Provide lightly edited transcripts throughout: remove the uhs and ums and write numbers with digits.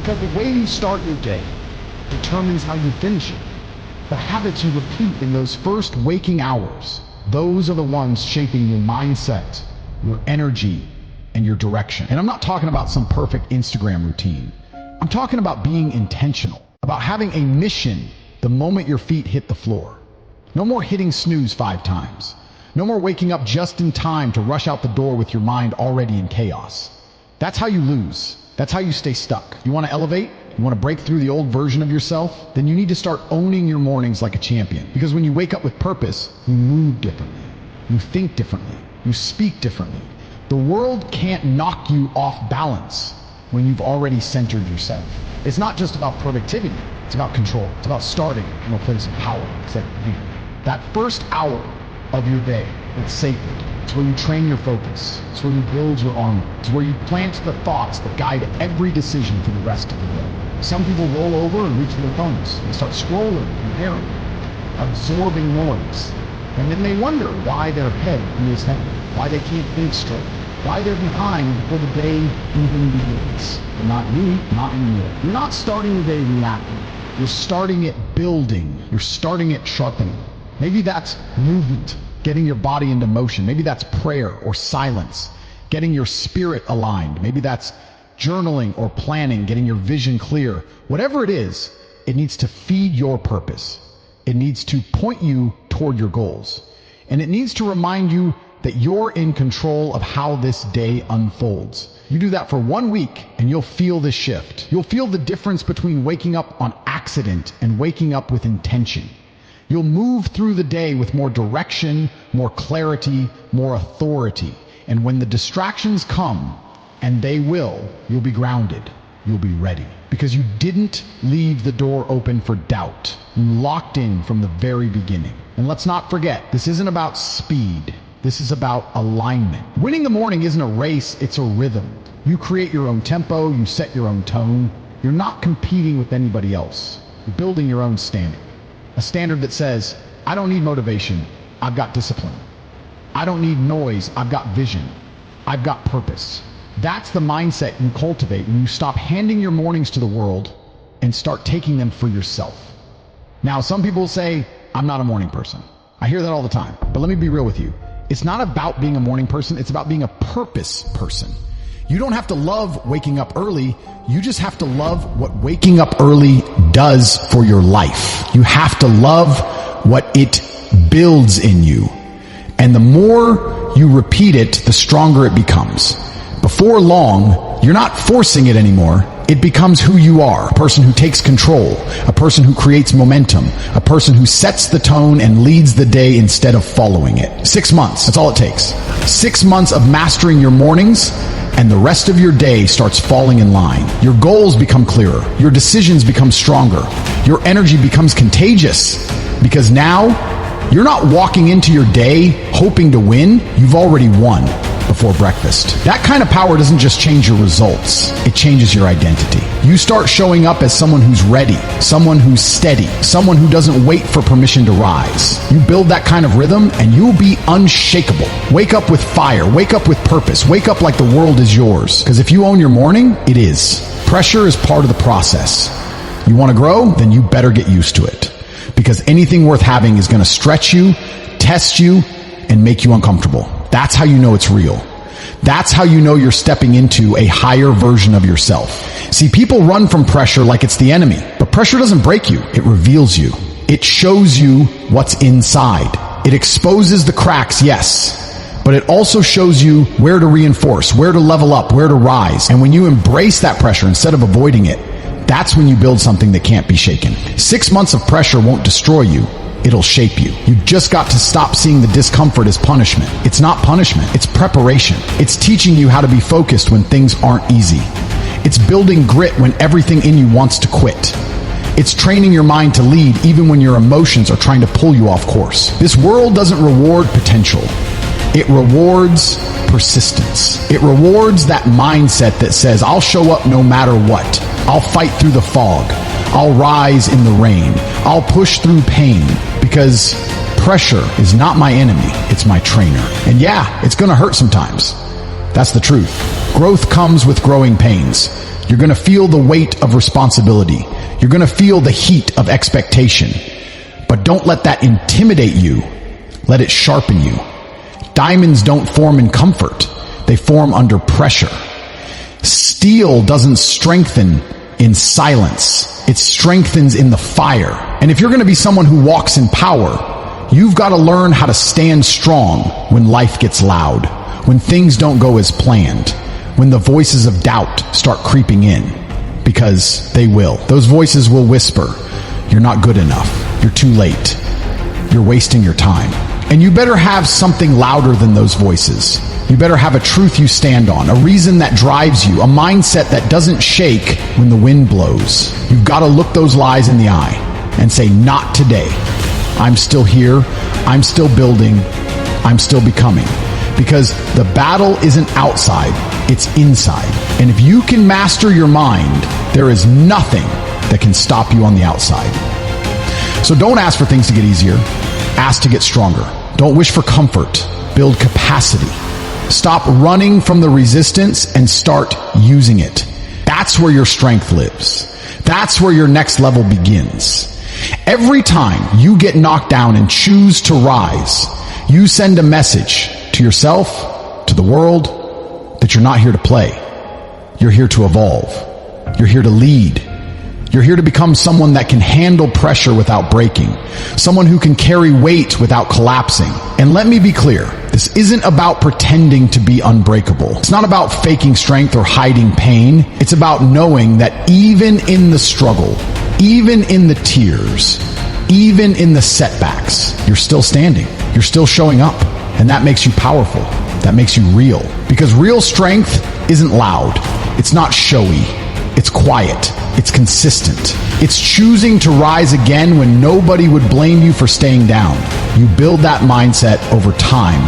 Because the way you start your day determines how you finish it. The habits you repeat in those first waking hours, those are the ones shaping your mindset, your energy, and your direction. And I'm not talking about some perfect Instagram routine. I'm talking about being intentional, about having a mission the moment your feet hit the floor. No more hitting snooze 5 times. No more waking up just in time to rush out the door with your mind already in chaos. That's how you lose. That's how you stay stuck. You want to elevate? You want to break through the old version of yourself? Then you need to start owning your mornings like a champion. Because when you wake up with purpose, you move differently. You think differently. You speak differently. The world can't knock you off balance when you've already centered yourself. It's not just about productivity. It's about control. It's about starting from a place of power. It's like that first hour of your day, it's sacred. It's where you train your focus. It's where you build your armor. It's where you plant the thoughts that guide every decision for the rest of the day. Some people roll over and reach for their phones. They start scrolling, comparing, absorbing noise. And then they wonder why their head feels heavy, why they can't think straight, why they're behind before the day even begins. But not you, not anymore. You're not starting the day reacting. You're starting it building. You're starting it sharpening. Maybe that's movement, getting your body into motion. Maybe that's prayer or silence, getting your spirit aligned. Maybe that's journaling or planning, getting your vision clear. Whatever it is, it needs to feed your purpose. It needs to point you toward your goals. And it needs to remind you that you're in control of how this day unfolds. You do that for 1 week and you'll feel this shift. You'll feel the difference between waking up on accident and waking up with intention. You'll move through the day with more direction, more clarity, more authority. And when the distractions come, and they will, you'll be grounded. You'll be ready. Because you didn't leave the door open for doubt. You locked in from the very beginning. And let's not forget, this isn't about speed. This is about alignment. Winning the morning isn't a race, it's a rhythm. You create your own tempo, you set your own tone. You're not competing with anybody else. You're building your own standard. A standard that says, I don't need motivation, I've got discipline. I don't need noise, I've got vision. I've got purpose. That's the mindset you cultivate when you stop handing your mornings to the world and start taking them for yourself. Now, some people say, I'm not a morning person. I hear that all the time. But let me be real with you. It's not about being a morning person, it's about being a purpose person. You don't have to love waking up early. You just have to love what waking up early does for your life. You have to love what it builds in you. And the more you repeat it, the stronger it becomes. Before long, you're not forcing it anymore. It becomes who you are. A person who takes control, a person who creates momentum, a person who sets the tone and leads the day instead of following it. 6 months, that's all it takes. 6 months of mastering your mornings, and the rest of your day starts falling in line. Your goals become clearer. Your decisions become stronger. Your energy becomes contagious. Because now, you're not walking into your day hoping to win. You've already won before breakfast. That kind of power doesn't just change your results. It changes your identity. You start showing up as someone who's ready, someone who's steady, someone who doesn't wait for permission to rise. You build that kind of rhythm and you'll be unshakable. Wake up with fire. Wake up with purpose. Wake up like the world is yours. Because if you own your morning, it is. Pressure is part of the process. You want to grow? Then you better get used to it. Because anything worth having is going to stretch you, test you, and make you uncomfortable. That's how you know it's real. That's how you know you're stepping into a higher version of yourself. See, people run from pressure like it's the enemy, but pressure doesn't break you. It reveals you. It shows you what's inside. It exposes the cracks, yes, but it also shows you where to reinforce, where to level up, where to rise. And when you embrace that pressure instead of avoiding it, that's when you build something that can't be shaken. 6 months of pressure won't destroy you. It'll shape you. You've just got to stop seeing the discomfort as punishment. It's not punishment. It's preparation. It's teaching you how to be focused when things aren't easy. It's building grit when everything in you wants to quit. It's training your mind to lead even when your emotions are trying to pull you off course. This world doesn't reward potential. It rewards persistence. It rewards that mindset that says, I'll show up no matter what. I'll fight through the fog. I'll rise in the rain. I'll push through pain. Because pressure is not my enemy, it's my trainer. And yeah, it's gonna hurt sometimes. That's the truth. Growth comes with growing pains. You're going to feel the weight of responsibility. You're going to feel the heat of expectation. But don't let that intimidate you. Let it sharpen you. Diamonds don't form in comfort. They form under pressure. Steel doesn't strengthen in silence. It strengthens in the fire. And if you're going to be someone who walks in power, you've got to learn how to stand strong when life gets loud, when things don't go as planned, when the voices of doubt start creeping in. Because they will. Those voices will whisper, "You're not good enough. You're too late. You're wasting your time." And you better have something louder than those voices. You better have a truth you stand on, a reason that drives you, a mindset that doesn't shake when the wind blows. You've got to look those lies in the eye and say, "Not today. I'm still here. I'm still building. I'm still becoming." Because the battle isn't outside, it's inside. And if you can master your mind, there is nothing that can stop you on the outside. So don't ask for things to get easier. Ask to get stronger. Don't wish for comfort. Build capacity. Stop running from the resistance and start using it. That's where your strength lives. That's where your next level begins. Every time you get knocked down and choose to rise, you send a message to yourself, to the world, that you're not here to play. You're here to evolve. You're here to lead. You're here to become someone that can handle pressure without breaking. Someone who can carry weight without collapsing. And let me be clear, this isn't about pretending to be unbreakable. It's not about faking strength or hiding pain. It's about knowing that even in the struggle, even in the tears, even in the setbacks, you're still standing. You're still showing up. And that makes you powerful. That makes you real. Because real strength isn't loud. It's not showy. It's quiet. It's consistent. It's choosing to rise again when nobody would blame you for staying down. You build that mindset over time,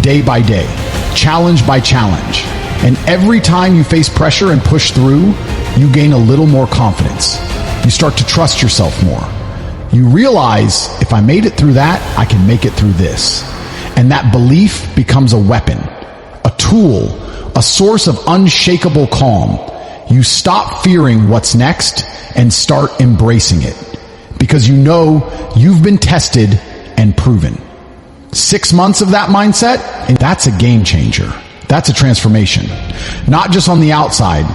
day by day, challenge by challenge. And every time you face pressure and push through, you gain a little more confidence. You start to trust yourself more. You realize, if I made it through that, I can make it through this. And that belief becomes a weapon, a tool, a source of unshakable calm. You stop fearing what's next and start embracing it. Because you know you've been tested and proven. 6 months of that mindset, and that's a game changer. That's a transformation. Not just on the outside,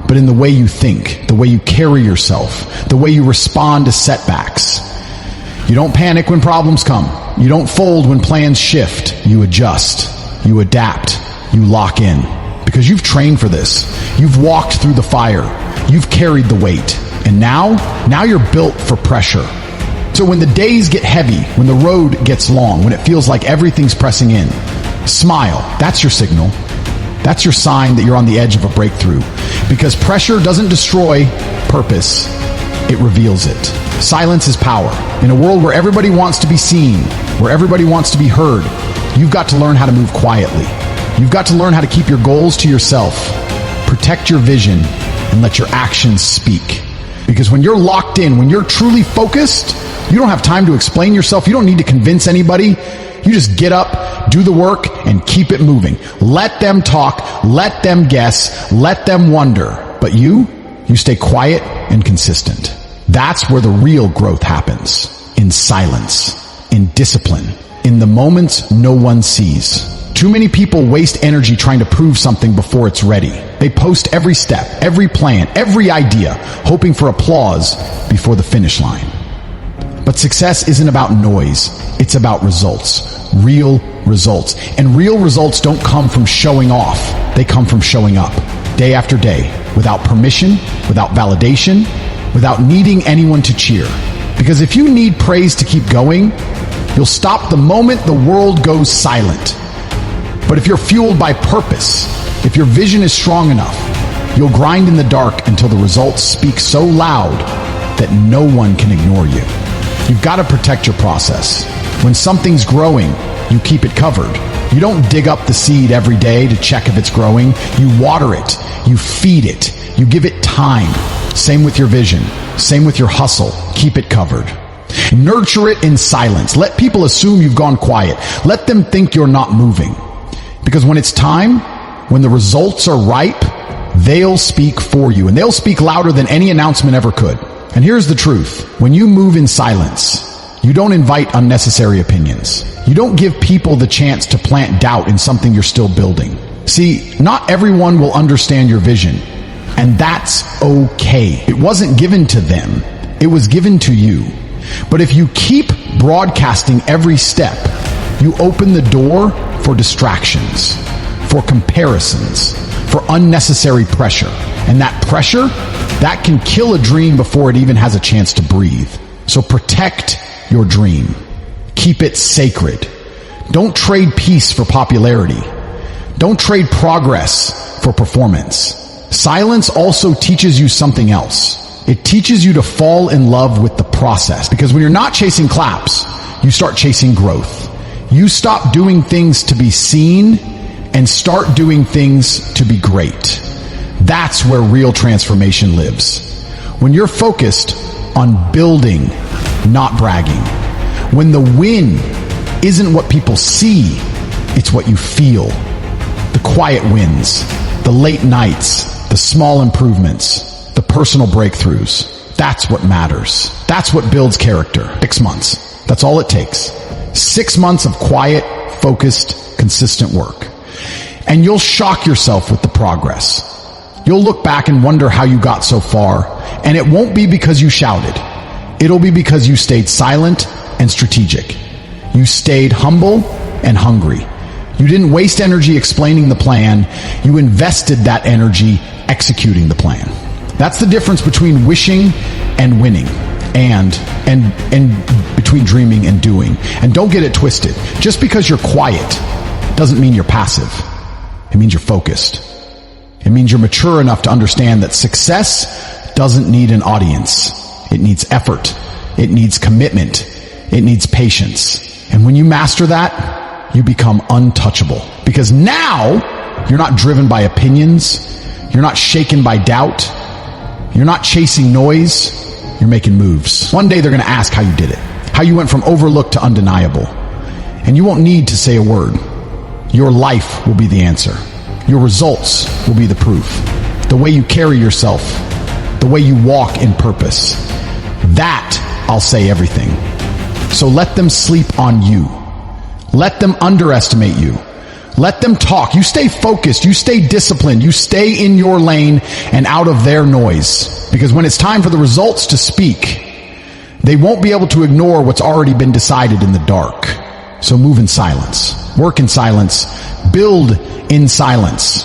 but in the way you think, the way you carry yourself, the way you respond to setbacks. You don't panic when problems come. You don't fold when plans shift. You adjust. You adapt. You lock in. Because you've trained for this. You've walked through the fire. You've carried the weight. And now you're built for pressure. So when the days get heavy, when the road gets long, when it feels like everything's pressing in, smile. That's your signal. That's your sign that you're on the edge of a breakthrough. Because pressure doesn't destroy purpose. It reveals it. Silence is power. In a world where everybody wants to be seen, where everybody wants to be heard, you've got to learn how to move quietly. You've got to learn how to keep your goals to yourself, protect your vision, and let your actions speak. Because when you're locked in, when you're truly focused, you don't have time to explain yourself. You don't need to convince anybody. You just get up, do the work, and keep it moving. Let them talk, let them guess, let them wonder. But you stay quiet and consistent. That's where the real growth happens. In silence, in discipline, in the moments no one sees. Too many people waste energy trying to prove something before it's ready. They post every step, every plan, every idea, hoping for applause before the finish line. But success isn't about noise. It's about results. Real results. And real results don't come from showing off. They come from showing up. Day after day. Without permission, without validation, without needing anyone to cheer. Because if you need praise to keep going, you'll stop the moment the world goes silent. But if you're fueled by purpose, if your vision is strong enough, you'll grind in the dark until the results speak so loud that no one can ignore you. You've got to protect your process. When something's growing, you keep it covered. You don't dig up the seed every day to check if it's growing. You water it. You feed it. You give it time. Same with your vision. Same with your hustle. Keep it covered. Nurture it in silence. Let people assume you've gone quiet. Let them think you're not moving. Because when it's time, when the results are ripe, they'll speak for you, and they'll speak louder than any announcement ever could. And here's the truth. When you move in silence, you don't invite unnecessary opinions. You don't give people the chance to plant doubt in something you're still building. See, not everyone will understand your vision, and that's okay. It wasn't given to them. It was given to you. But if you keep broadcasting every step, you open the door for distractions, for comparisons, for unnecessary pressure. And that pressure, that can kill a dream before it even has a chance to breathe. So protect your dream. Keep it sacred. Don't trade peace for popularity. Don't trade progress for performance. Silence also teaches you something else. It teaches you to fall in love with the process, because when you're not chasing claps, you start chasing growth. You stop doing things to be seen and start doing things to be great. That's where real transformation lives. When you're focused on building, not bragging. When the win isn't what people see, it's what you feel. The quiet wins, the late nights, the small improvements, the personal breakthroughs. That's what matters. That's what builds character. 6 months. That's all it takes. 6 months of quiet, focused, consistent work. And you'll shock yourself with the progress. You'll look back and wonder how you got so far. And it won't be because you shouted. It'll be because you stayed silent and strategic. You stayed humble and hungry. You didn't waste energy explaining the plan. You invested that energy executing the plan. That's the difference between wishing and winning, and between dreaming and doing. And don't get it twisted. Just because you're quiet doesn't mean you're passive. It means you're focused. It means you're mature enough to understand that success doesn't need an audience. It needs effort. It needs commitment. It needs patience. And when you master that, you become untouchable. Because now you're not driven by opinions. You're not shaken by doubt. You're not chasing noise. You're making moves. One day they're going to ask how you did it, how you went from overlooked to undeniable. And you won't need to say a word. Your life will be the answer. Your results will be the proof. The way you carry yourself, the way you walk in purpose. That, I'll say everything. So let them sleep on you. Let them underestimate you. Let them talk. You stay focused. You stay disciplined. You stay in your lane and out of their noise. Because when it's time for the results to speak, they won't be able to ignore what's already been decided in the dark. So move in silence. Work in silence. Build in silence.